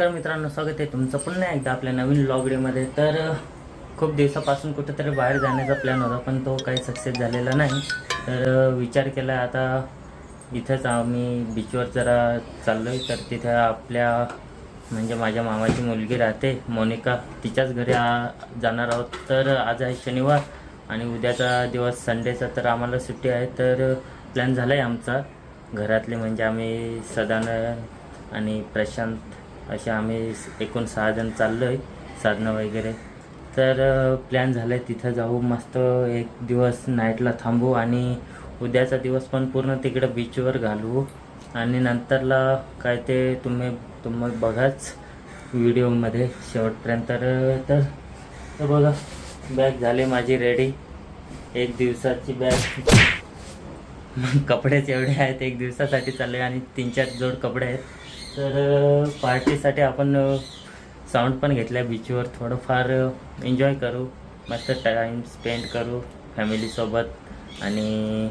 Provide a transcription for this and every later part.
नमस्कार मित्रांनो, स्वागत आहे तुमचं पुन्हा एकदा आपल्या नवीन व्लॉग व्हिडिओमध्ये। तर खूप दिवसापासून कुठेतरी बाहेर जाण्याचा प्लॅन होता, पण तो काही सक्सेस झालेला नाही। तर विचार केला आता इथंच आम्ही बीचवर जरा चाललोय। तर तिथे आपल्या म्हणजे माझ्या मामाची मुलगी राहते मोनिका, तिच्याच घरी जाणार आहोत। तर आज आहे शनिवार आणि उद्याचा दिवस संडेचा, तर आम्हाला सुट्टी आहे। तर प्लॅन झाला आहे आमचा घरातले, म्हणजे आम्ही सदानंद आणि प्रशांत असे आम्ही एकूण 6 जण चाललो आहे, साधना वगैरे। तर प्लॅन झालं आहे तिथं जाऊ, मस्त एक दिवस नाईटला थांबू आणि उद्याचा दिवस पण पूर्ण तिकडे बीचवर घालवू। आणि नंतरला काय ते तुम्ही बघाच व्हिडिओमध्ये शेवटपर्यंत। तर बघा, बॅग झाली माझी रेडी, एक दिवसाची बॅग। कपडेच एवढे आहेत, एक दिवसासाठी चालले आणि 3-4 जोड कपडे आहेत। तर पार्टीसाठी आपण साऊंड पण घेतला बीचवर, थोडंफार एन्जॉय करू, मस्त टाईम स्पेंड करू फॅमिलीसोबत। आणि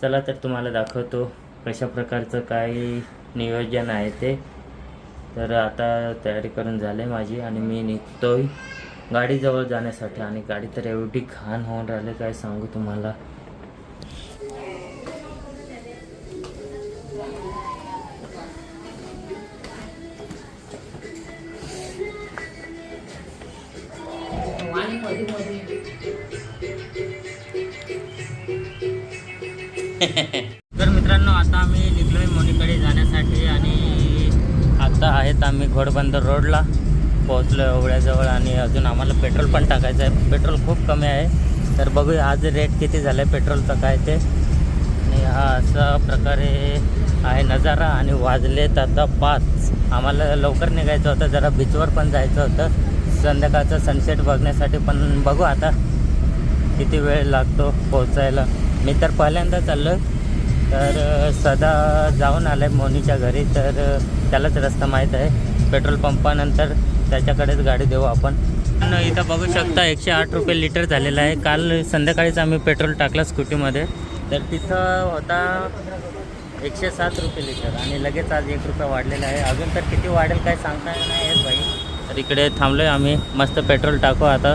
चला तर तुम्हाला दाखवतो कशा प्रकारचं काय नियोजन आहे ते। तर आता तयारी करून झाली माझी आणि मी निघतोय गाडीजवळ जाण्यासाठी। आणि गाडी तर एवढी घाण होऊन राहिली काय सांगू तुम्हाला। तर मित्रांनो, आता आम्ही निघलोय मोनीकडे जाण्यासाठी आणि आता आहेत आम्ही घोडबंदर रोडला पोहोचलो एवढ्याजवळ। आणि अजून आम्हाला पेट्रोल पण टाकायचं आहे, पेट्रोल खूप कमी आहे। तर बघूया आज रेट किती झालं आहे पेट्रोलचं काय ते। आणि हा असा प्रकारे आहे नजारा। आणि वाजलेत आता 5, आम्हाला लवकर निघायचं होतं, जरा बीचवर पण जायचं होतं संध्याकाळचं सनसेट बघण्यासाठी, पण बघू आता किती वेळ लागतो पोहोचायला। मी तर पहिल्यांदा चाललो, तर सदा जाऊन आलं आहे मोनीच्या घरी, तर त्यालाच रस्ता माहीत आहे। पेट्रोल पंपानंतर त्याच्याकडेच गाडी देऊ आपण। इथं बघू शकता 108 रुपये लिटर झालेलं आहे। काल संध्याकाळीच आम्ही पेट्रोल टाकला स्कूटीमध्ये, तर तिथं होता 107 रुपये लिटर आणि लगेच आज 1 रुपया वाढलेला आहे। अजून तर किती वाढेल काय सांगता नाही येत भाई। तर इकडे थांबलो आहे आम्ही, मस्त पेट्रोल टाकू आता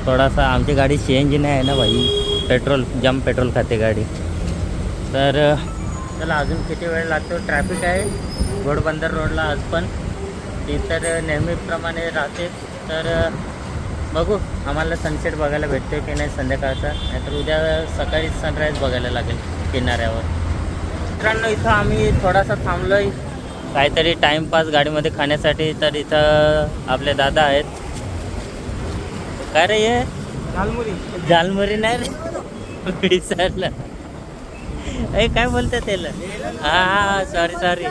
थोडासा। आमची गाडी CNG नाही आहे ना भाई, पेट्रोल जाम पेट्रोल खाते गाडी। तर चला, अजून किती वेळ लागतो। ट्रॅफिक आहे घोडबंदर रोडला आज पण, ती तर नेहमीप्रमाणे राहते। तर बघू आम्हाला सनसेट बघायला भेटतो की नाही संध्याकाळचा, नाहीतर उद्या सकाळी सनराईज बघायला लागेल किनाऱ्यावर। मित्रांनो, इथं आम्ही थोडासा थांबलो आहे काहीतरी टाईमपास गाडीमध्ये खाण्यासाठी। तर इथं आपले दादा आहेत, काय रे ये झालमुरी नाही रे विसरलं, ए काय बोलतं त्याला, हा सॉरी।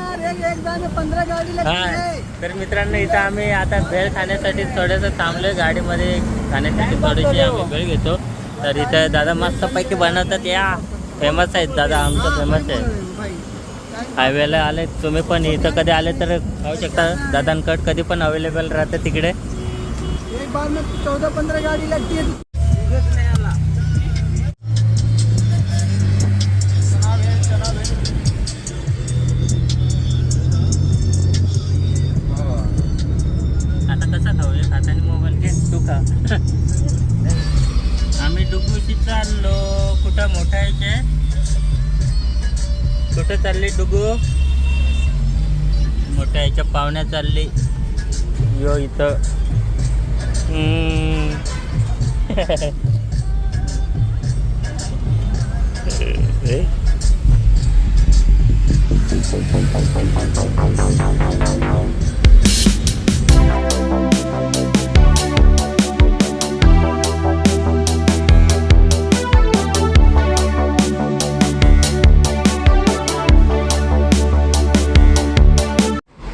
हां, तर मित्रांनो इथं आम्ही आता भेळ खाण्यासाठी थोडंसं थांबलो आहे गाडीमध्ये, खाण्यासाठी थोडीशी आम्ही भेळ घेतो। तर इथं दादा मस्तपैकी बनवतात, या फेमस आहेत दादा, आमचं फेमस आहे। हायवेला आले तुम्ही पण, इथं कधी आले तर खाऊ शकता दादांकड, कधी पण अवेलेबल राहतं तिकडे। एक बार में 14-15 गाड़ी लगती है। आता कसं खाऊ, एक हाताने मोबाईल घे तू खा। आम्ही डुगूशी चाललो, कुठं मोठा यायचे, कुठं चालली डुगू, मोठ्या याच्या पाहुण्या चालली यो इथं।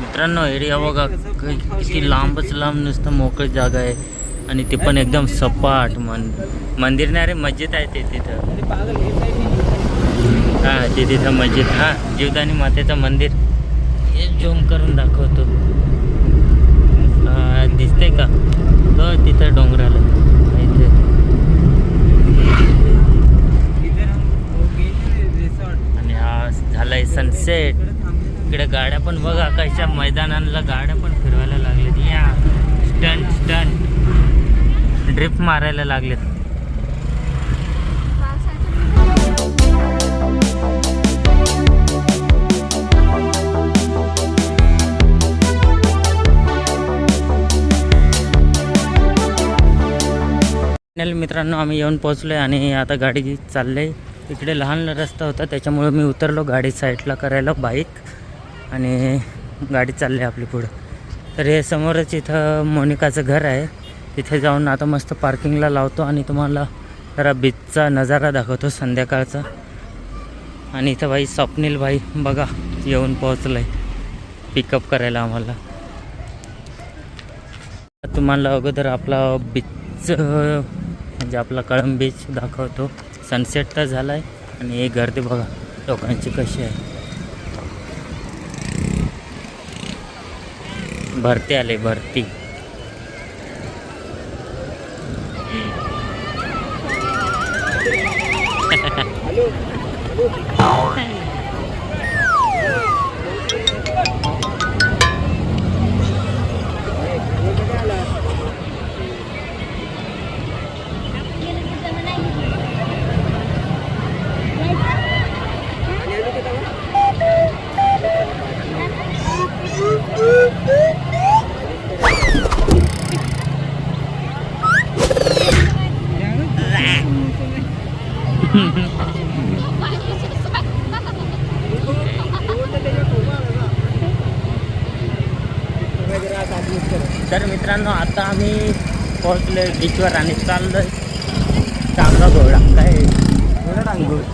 मित्रांनो, एरिया बघा किती लांबच लांब नुसतं मोकळी जागा आहे आणि ते पण एकदम सपाट। मंदिर नाही रे, मस्जिद आहे ते तिथं। हां, ते तिथं मस्जिद, हां जीवदानी मातेचं मंदिर। हे झूम करून दाखवतो, दिसते का तो तिथं डोंगराला इथे। आणि हा झालाय सनसेट। इकडे गाड्या पण बघा कशा मैदानाला गाड्या पण फिरवायला स्टंट ड्रिफ्ट मारायला लागलेत. मित्रांनो आम्ही येऊन पोहोचलो आहे आणि आता गाडी चालले. इकडे लहान रस्ता होता त्याच्यामुळे मी उतरलो गाडी साईडला करायला बाईक आणि गाडी चालली आपली पुढं. तर हे समोरच इथं मोनिकाचं घर आहे. तिथे जाऊन आता मस्त पार्किंगला लावतो आणि तुम्हाला जरा बीचचा नजारा दाखवतो संध्याकाळचा. आणि इथं भाई स्वप्नील भाई बघा येऊन पोहोचलं आहे पिकअप करायला आम्हाला. तुम्हाला अगोदर आपला बीच म्हणजे आपला कळंब बीच दाखवतो. सनसेट तर झाला आहे आणि हे गर्दी बघा लोकांची कशी आहे. भरती आले भरती. तर मित्रांनो आता आम्ही पोहोचलोय बीचवर आणि चाललोय टांगा घोडा. काय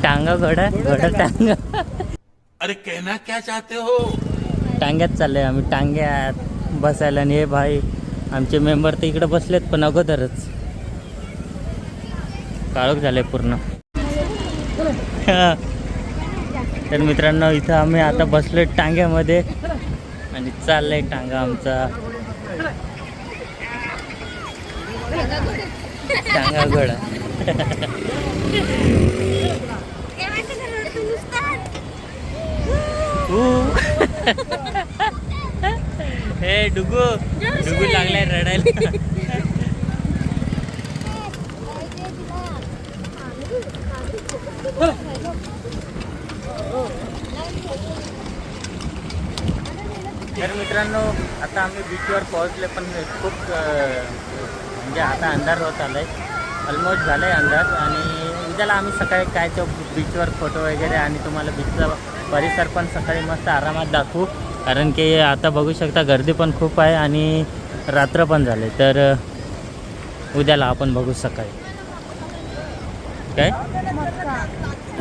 टांगा घोडा घोडा टांगा. अरे कहना क्या चाहते हो. टांग्यात चाललोय आम्ही टांग्यात बसायला. आणि हे भाई आमचे मेंबर तर इकडे बसलेत पण अगोदरच काळोख झालंय पूर्ण. तर मित्रांनो इथं आम्ही आता बसलोय टांग्यामध्ये आणि चाललंय टांगा आमचा टांगा घोडा. हे डुगू डुगू लागलाय रडायला. तर मित्रांनो आता आम्ही बीचवर पोहोचले पण खूप म्हणजे आता अंधार होत आला आहे. ऑलमोस्ट झालं आहे अंधार. आणि उद्याला आम्ही सकाळी काय तो बीचवर फोटो वगैरे आणि तुम्हाला बीचचा परिसर पण सकाळी मस्त आरामात दाखवू. कारण की आता बघू शकता गर्दी पण खूप आहे आणि रात्र पण झाले. तर उद्याला आपण बघू सकाळी काय.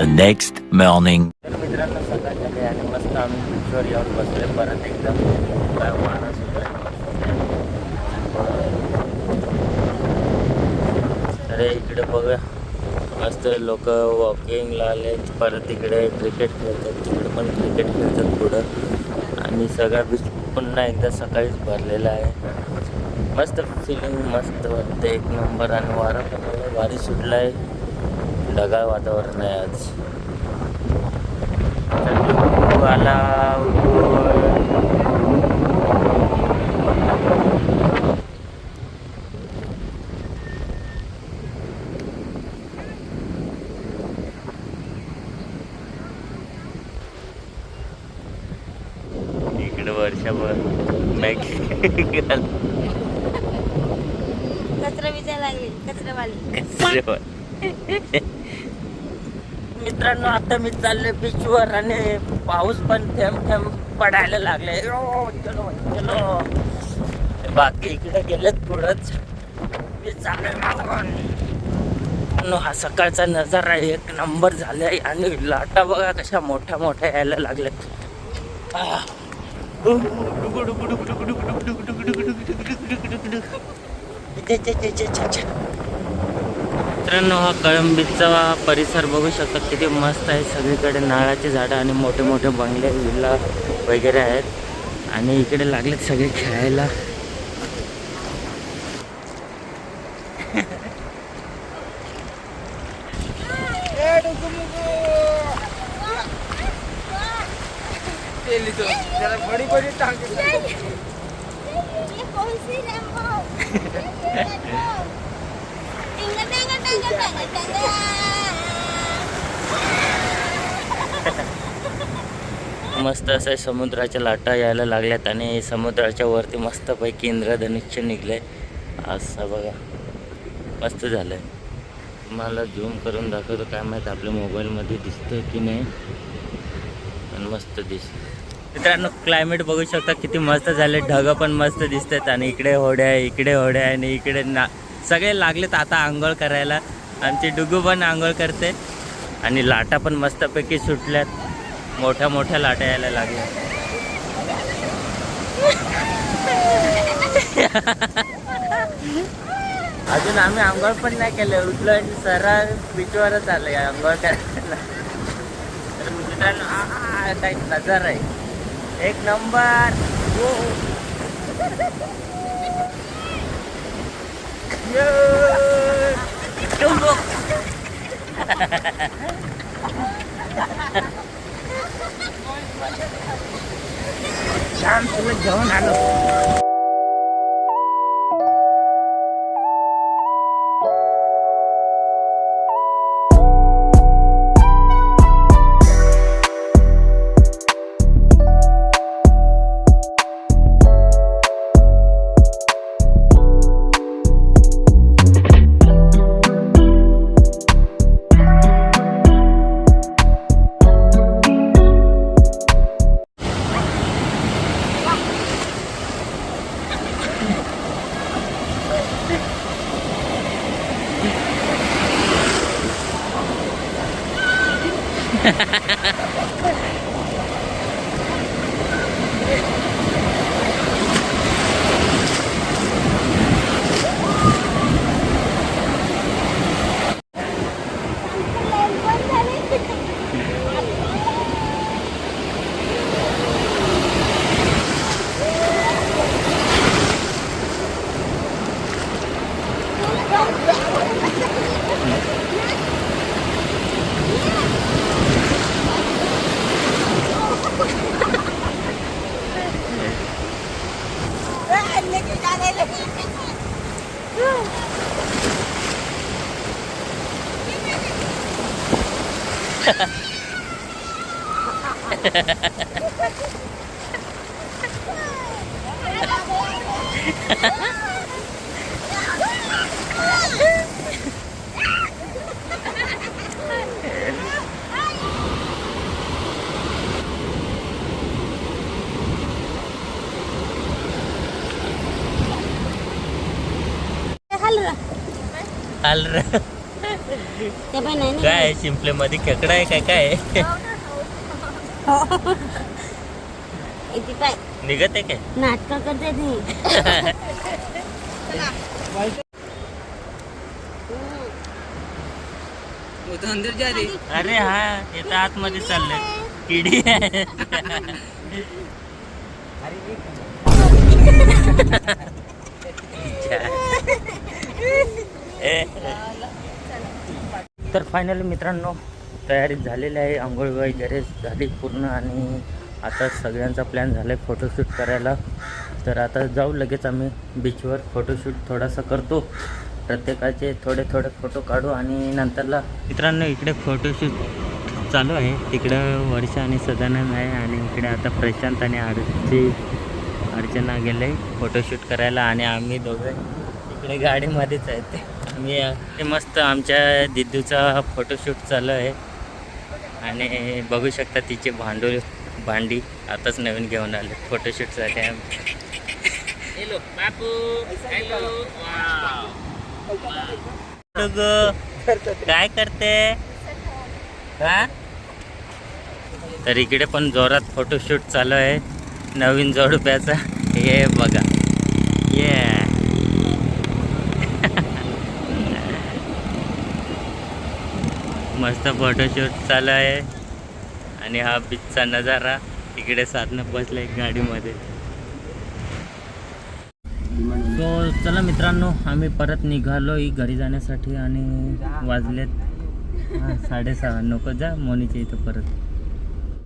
Next morning. तर मित्रांनो सकाळ झाले आणि मस्त आम्ही बीचवर येऊन बसले परत एकदम. वारा सुद्धा अरे इकडे बघा मस्त लोक वॉकिंगला आले. परत इकडे क्रिकेट खेळतात तिकडे पण क्रिकेट खेळतात पुढं. आणि सगळा बीच पुन्हा एकदा सकाळीच भरलेला आहे. मस्त फिलिंग मस्त वाटते एक नंबर. आणि वारा पण भारी सुटला आहे. ढगाळ वातावरण आहे आज. आला इकडे वर्षभर कचरा विचार लागली कचरावाली. मित्रांनो आता मी चाललोय बीचवर आणि पाऊस पण थेंब थेंब पडायला लागले. चलो चलो. बाकी इकडे गेलेत पुढंच मी चाललोय मागून. हा सकाळचा नजारा एक नंबर झालाय. आणि लाटा बघा कशा मोठ्या मोठ्या यायला लागल्यात. मित्रांनो हा कळंब बीचचा परिसर बघू शकता किती मस्त आहे. सगळीकडे नारळाची झाडं आणि मोठे मोठे बंगले विल्ला वगैरे आहेत. आणि इकडे लागलेत सगळे खेळायला. बड़ी बड़ी टांगे ये कौन सी रेम्बो? ये रेम्बो। टिंगा टिंगा टिंगा टिंगा टिंगा। मस्त असं समुद्राच्या लाटा यायला लागल्यात आणि समुद्राच्या वरती मस्तपैकी इंद्रधनुष्य निघलंय. असं बघा मस्त झालंय. मला झूम करून दाखवतो काय माहीत आपल्या मोबाईलमध्ये दिसतंय की नाही, पण मस्त दिसतं. मित्रांनो क्लायमेट बघू शकता किती मस्त झाले. ढगं पण मस्त दिसतात आणि इकडे होड्या इकडे होड्या आणि इकडे सगळे लागलेत आता आंघोळ करायला. आमची डुगू पण आंघोळ करते आणि लाटा पण मस्तपैकी सुटल्यात. मोठ्या मोठ्या लाटा यायला लागल्या. अजून आम्ही आंघोळ पण नाही केलं, उठलो आणि सरळ बीचवरच आलोय आंघोळ करायला. तर मित्रांनो काही नजर आहे एक नंबर. छान तुला घेऊन आलो. काय शिंपले मध्ये खेकडा आहे काय काय निघत आहे काय नाटक करते ती. अरे हा येतं आतमध्ये चाललंय किडी आहे. तर फायनली मित्रांनो तयारी झालेली आहे. आंघोळ वगैरे झाली पूर्ण आणि आता सगळ्यांचा प्लॅन झाला आहे फोटोशूट करायला. तर आता जाऊ लगेच आम्ही बीचवर फोटोशूट थोडासा करतो. प्रत्येकाचे थोडे थोडे फोटो काढू आणि नंतरला मित्रांनो इकडे फोटोशूट चालू आहे. तिकडं वर्षा आणि सदानंद आहे आणि इकडे आता प्रशांत आणि अर्चना गेले फोटोशूट करायला आणि आम्ही दोघे इकडे गाडीमध्येच आहेत. मी मस्त आमच्या दिदूचा फोटोशूट चालू आहे आणि बघू शकता तिचे भांडी आताच नवीन घेऊन आले फोटोशूटसाठी. हॅलो बापू हॅलो काय करते हा. तर इकडे पण जोरात फोटोशूट चालू आहे नवीन जोडप्याचा. हे बघा ये मस्त फोटोशूट चालू आहे आणि हा बीचचा नजारा. इकडे साधनं बसले गाडीमध्ये. सो चला मित्रांनो आम्ही परत निघालो घरी जाण्यासाठी आणि वाजलेत 6:30. नको जा मोनीच्या इथं परत.